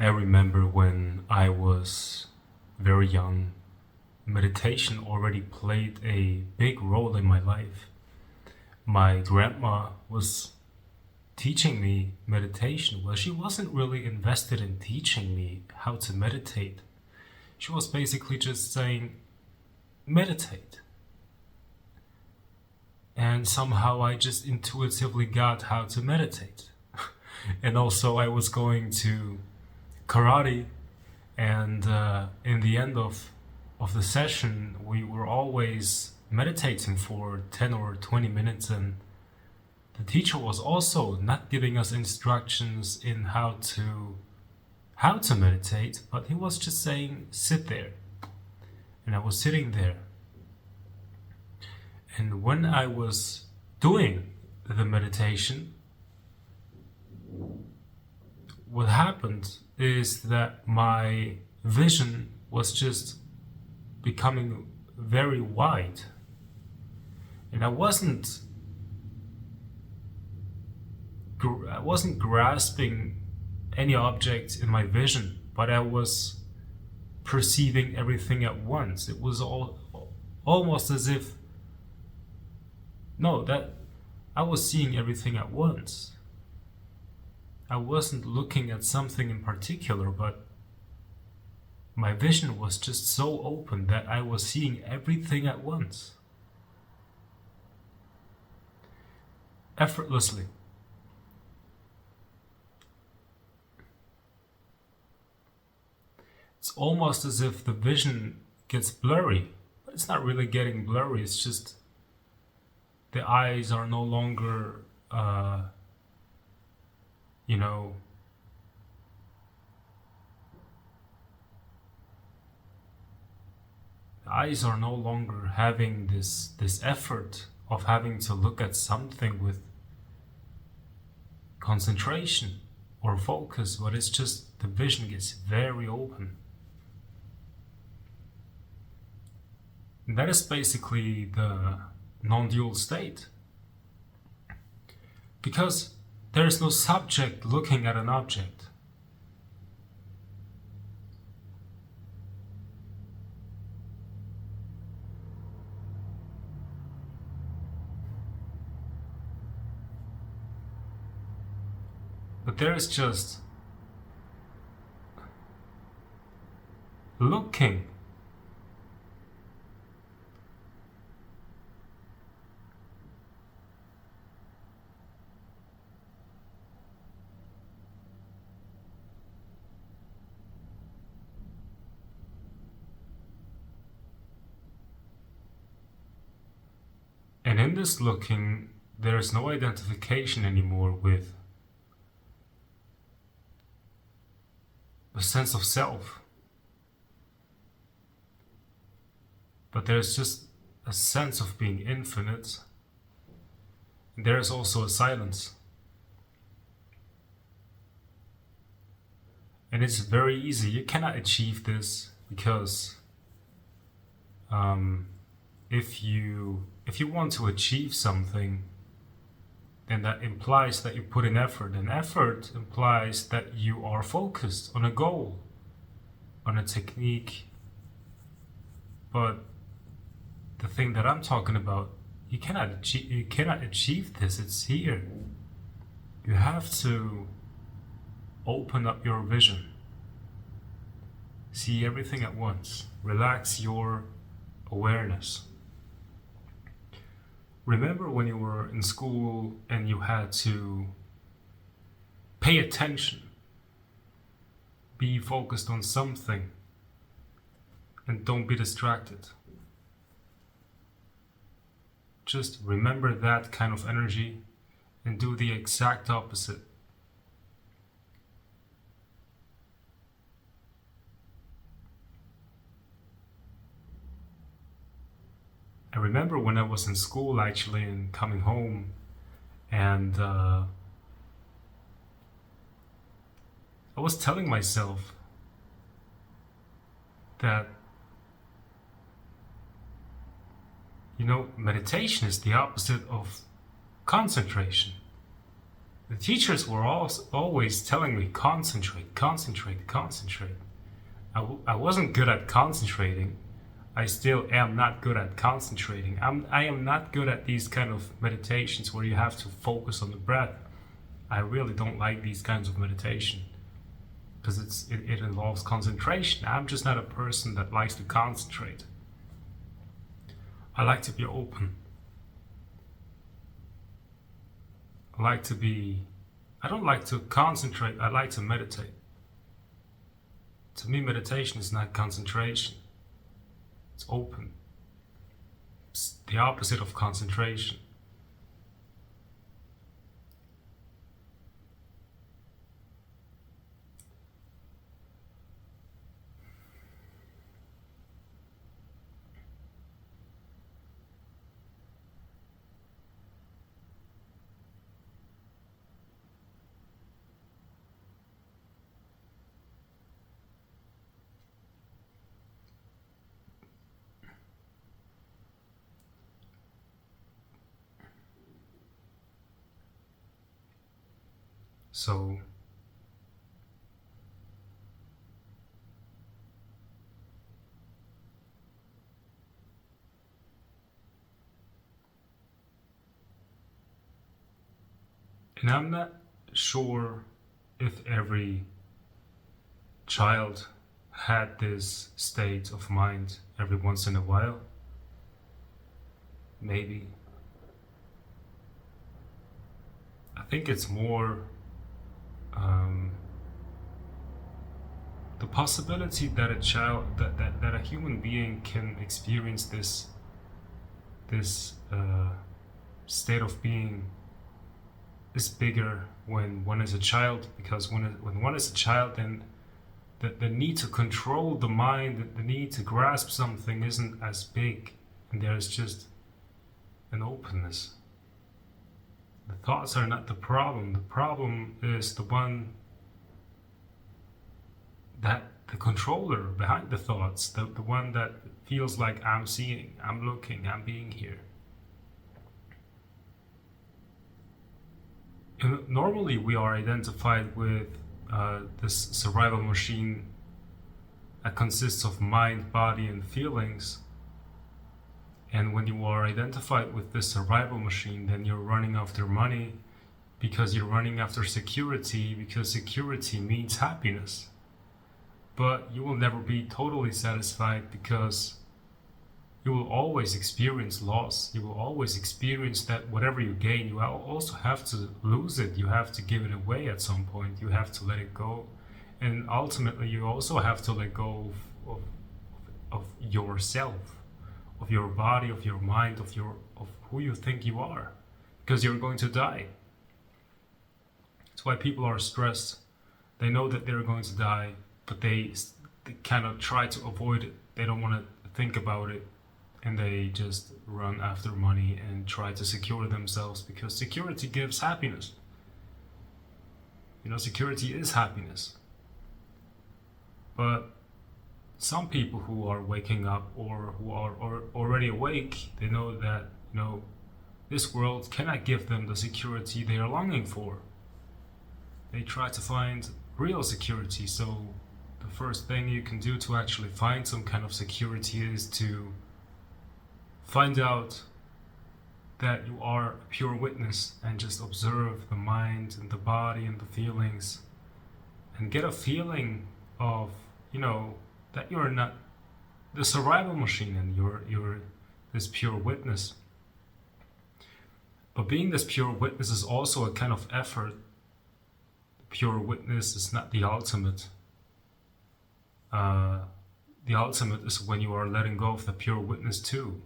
I remember when I was very young, meditation already played a big role in my life. My grandma was teaching me meditation. Well, she wasn't really invested in teaching me how to meditate. She was basically just saying, meditate. And somehow I just intuitively got how to meditate. And also, I was going to karate, and in the end of the session, we were always meditating for 10 or 20 minutes, and the teacher was also not giving us instructions in how to meditate, but he was just saying, sit there. And I was sitting there. And when I was doing the meditation, what happened is that my vision was just becoming very wide. And I wasn't grasping any object in my vision, but I was perceiving everything at once. It was almost as if that I was seeing everything at once. I wasn't looking at something in particular, but my vision was just so open that I was seeing everything at once. Effortlessly. It's almost as if the vision gets blurry, but it's not really getting blurry, it's just the eyes are no longer the eyes are no longer having this effort of having to look at something with concentration or focus, but it's just the vision gets very open. And that is basically the non-dual state. Because there is no subject looking at an object. But there is just looking. And in this looking, there is no identification anymore with the sense of self. But there's just a sense of being infinite. And there is also a silence. And it's very easy. You cannot achieve this because if you want to achieve something, then that implies that you put in effort. And effort implies that you are focused on a goal, on a technique. But the thing that I'm talking about, you cannot achieve this. It's here. You have to open up your vision. See everything at once. Relax your awareness. Remember when you were in school and you had to pay attention, be focused on something, and don't be distracted. Just remember that kind of energy and do the exact opposite. I remember when I was in school actually and coming home, and I was telling myself that meditation is the opposite of concentration. The teachers were always telling me, concentrate, concentrate, concentrate. I wasn't good at concentrating. I still am not good at concentrating. I am not good at these kind of meditations where you have to focus on the breath. I really don't like these kinds of meditation because it involves concentration. I'm just not a person that likes to concentrate. I like to be open. I don't like to concentrate, I like to meditate. To me, meditation is not concentration. It's open. It's the opposite of concentration. So and I'm not sure if every child had this state of mind every once in a while. Maybe. I think it's more the possibility that a child, that a human being can experience this state of being is bigger when one is a child, because when one is a child, then the need to control the mind, the need to grasp something isn't as big, and there's just an openness. The thoughts are not the problem. The problem is the one that the controller behind the thoughts, the one that feels like I'm seeing, I'm looking, I'm being here. And normally we are identified with this survival machine that consists of mind, body, and feelings. And when you are identified with this survival machine, then you're running after money because you're running after security, because security means happiness. But you will never be totally satisfied because you will always experience loss. You will always experience that whatever you gain, you also have to lose it. You have to give it away at some point. You have to let it go. And ultimately, you also have to let go of yourself, of your body, of your mind, of who you think you are, because you're going to die. That's why people are stressed. They know that they're going to die, but they kind of try to avoid it. They don't want to think about it, and they just run after money and try to secure themselves, because security gives happiness. You know, security is happiness. But some people who are waking up or who are already awake, they know that, you know, this world cannot give them the security they are longing for. They try to find real security. So the first thing you can do to actually find some kind of security is to find out that you are a pure witness and just observe the mind and the body and the feelings and get a feeling of, you know, that you're not the survival machine and you're this pure witness. But being this pure witness is also a kind of effort. Pure witness is not the ultimate. The ultimate is when you are letting go of the pure witness too.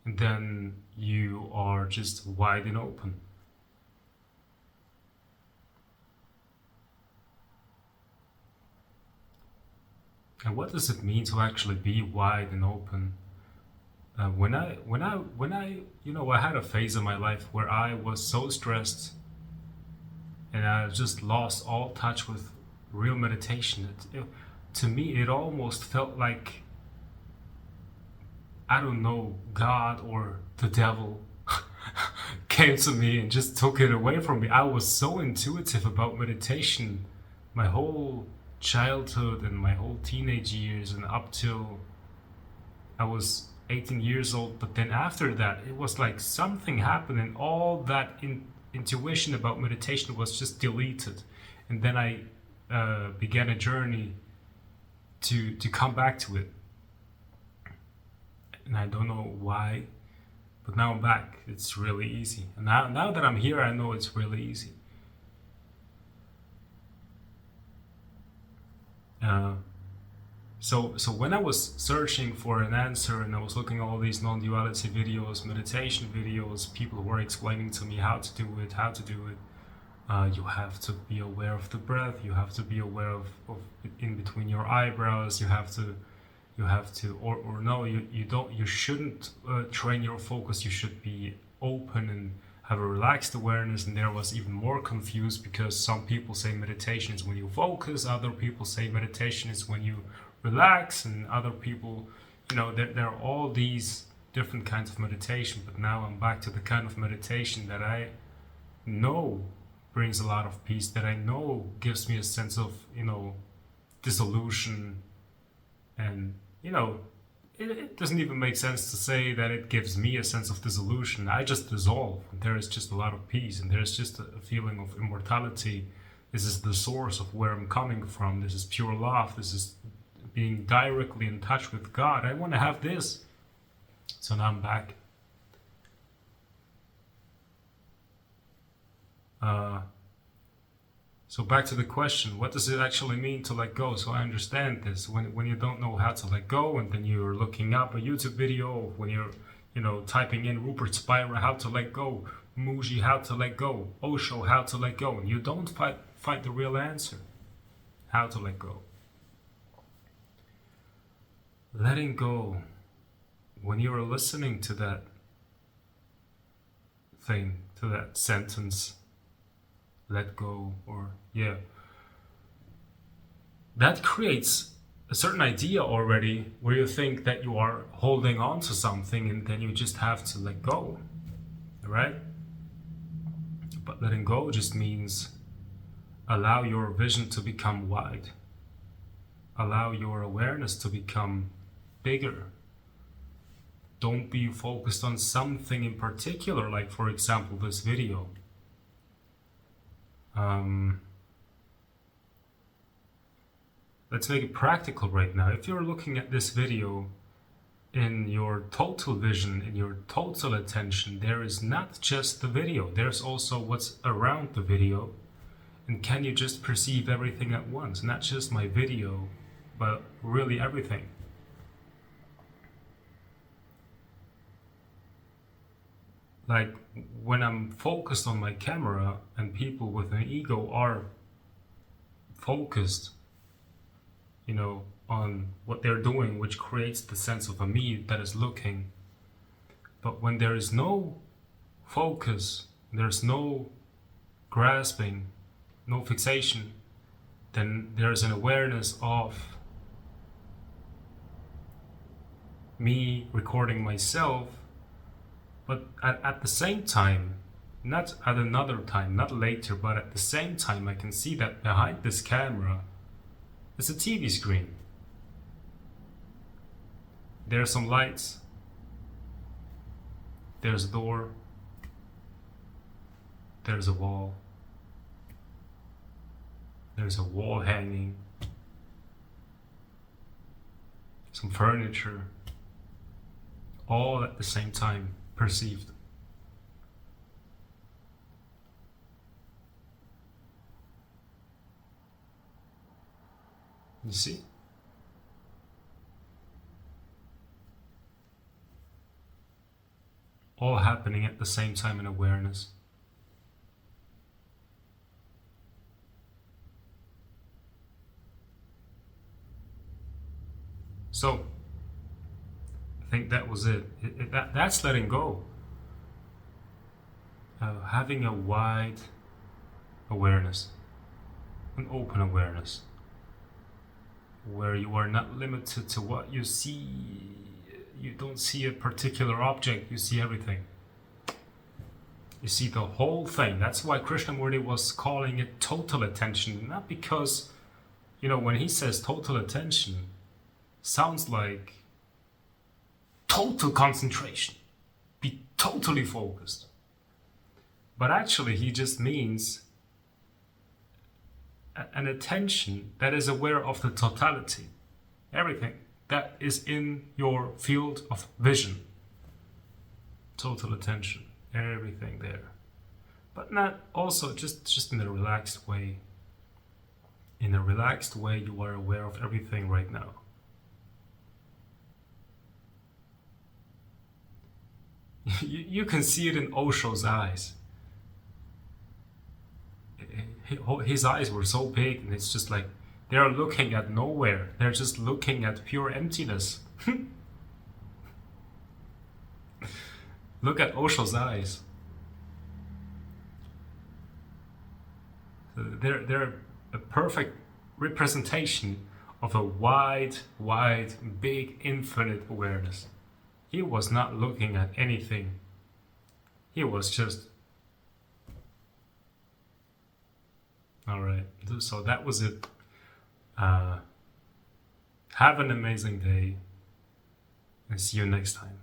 And then you are just wide and open. And what does it mean to actually be wide and open? When I, you know, I had a phase in my life where I was so stressed, and I just lost all touch with real meditation. To me, it almost felt like, I don't know, God or the devil came to me and just took it away from me. I was so intuitive about meditation my whole childhood and my whole teenage years and up till I was 18 years old. But then after that, it was like something happened and all that intuition about meditation was just deleted. And then I began a journey to come back to it. And I don't know why, but now I'm back. It's really easy. And now that I'm here, I know it's really easy. So when I was searching for an answer and I was looking at all these non-duality videos, meditation videos, people who were explaining to me how to do it, you have to be aware of the breath, you have to be aware of in between your eyebrows, you have to, or no, you shouldn't train your focus, you should be open and have a relaxed awareness. And there was even more confused because some people say meditation is when you focus, other people say meditation is when you relax, and other people, there are all these different kinds of meditation. But now I'm back to the kind of meditation that I know brings a lot of peace, that I know gives me a sense of, dissolution. And, it doesn't even make sense to say that it gives me a sense of dissolution. I just dissolve. And there is just a lot of peace, and there's just a feeling of immortality. This is the source of where I'm coming from. This is pure love. This is being directly in touch with God. I want to have this. So now I'm back. So back to the question, what does it actually mean to let go? So I understand this. When you don't know how to let go, and then you're looking up a YouTube video, when you're, typing in Rupert Spira, how to let go, Muji, how to let go, Osho, how to let go, and you don't find the real answer, how to let go. Letting go, when you're listening to that thing, to that sentence, let go, or that creates a certain idea already where you think that you are holding on to something and then you just have to let go, right? But letting go just means allow your vision to become wide, allow your awareness to become bigger. Don't be focused on something in particular, like for example this video. Let's make it practical right now. If you're looking at this video in your total vision, in your total attention, there is not just the video, there's also what's around the video. And can you just perceive everything at once? Not just my video, but really everything. Like when I'm focused on my camera and people with an ego are focused, on what they're doing, which creates the sense of a me that is looking. But when there is no focus, there's no grasping, no fixation, then there's an awareness of me recording myself. But at the same time, not at another time, not later, but at the same time, I can see that behind this camera is a TV screen. There are some lights. There's a door. There's a wall. There's a wall hanging. Some furniture. All at the same time. Perceived. You see? All happening at the same time in awareness. So, I think that was it. That's letting go. Having a wide awareness, an open awareness, where you are not limited to what you see. You don't see a particular object, you see everything. You see the whole thing. That's why Krishnamurti was calling it total attention. Not because, when he says total attention, sounds like total concentration. Be totally focused. But actually, he just means an attention that is aware of the totality. Everything that is in your field of vision. Total attention. Everything there. But not also just in a relaxed way. In a relaxed way, you are aware of everything right now. You can see it in Osho's eyes. His eyes were so big, and it's just like they're looking at nowhere. They're just looking at pure emptiness. Look at Osho's eyes. They're a perfect representation of a wide, big, infinite awareness. He was not looking at anything. He was just... Alright, so that was it. Have an amazing day, and see you next time.